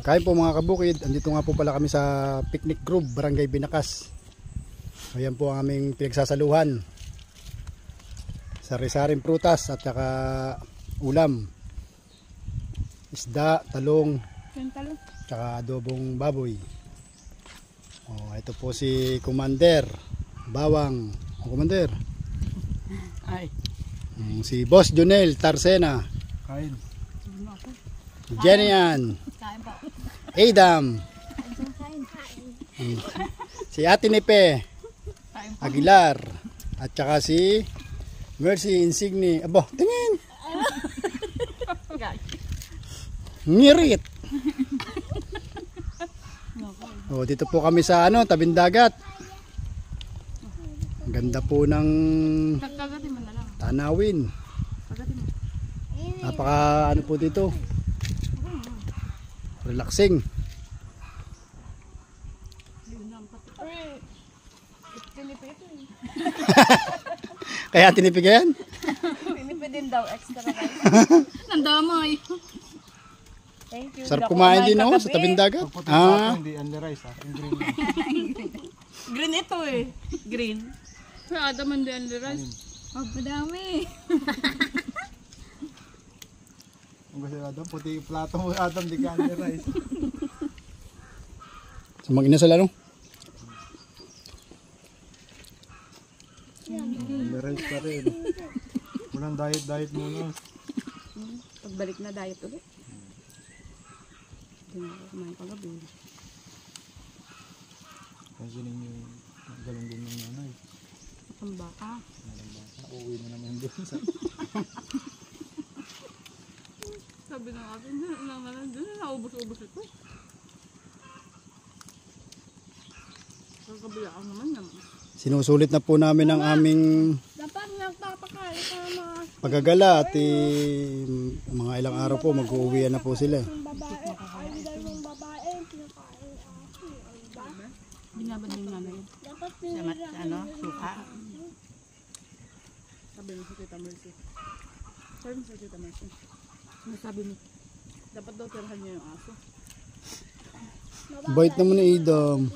Kain po mga kabukid, andito nga po pala kami sa picnic group, Barangay Binakas. Ayan po ang aming pinagsasaluhan. Sari-saring prutas at saka ulam. Isda, talong, saka adobong baboy. Oh, ito po si Commander Bawang. Oh, Commander. Ay. Si Boss Junel Tarsena. Kain. Jenian. Adam. Si Ate Nepe Aguilar. At saka si Mercy Insigne. Abo, tingin. Ngirit. Oh, dito po kami sa tabing dagat. Ang ganda po ng tanawin. Napaka po dito. Relaxing. Kaya tinipig yan? Tinipid din daw, extra rice. Nandamoy. Thank you. Sarap kumain din sa tabing dagat. Hindi only rice yung green. Green ito eh. Green. Sa Adam and the rice. Madami. Ang gusto Adam, puti yung plato mo Adam, di ka only rice. So mag-inasal ano? Only rice pa rin. Walang diet muna. Pagbalik na diet ulit. Hindi na ako kumain kagabi. Kasi ninyo galunggong ng nanay. Ang baka. Uuwi na naman doon sa... Sabi ng akin, naubos-ubos ito. Kagabila ka naman naman. Sinusulit na po namin ang aming Dapat nagpapakain ka mga pagagala at mga ilang araw po mag-uuwian na po sila. babae. Ay, dalawang babae. Pinakain ako. Binabad din namin. Dapat Suka. Sabi mo sa Tita Mercy. Sabi mo sa Tita Mercy. Ano sabi mo? Dapat daw tirahan niya yung aso. Bait naman ni Adam.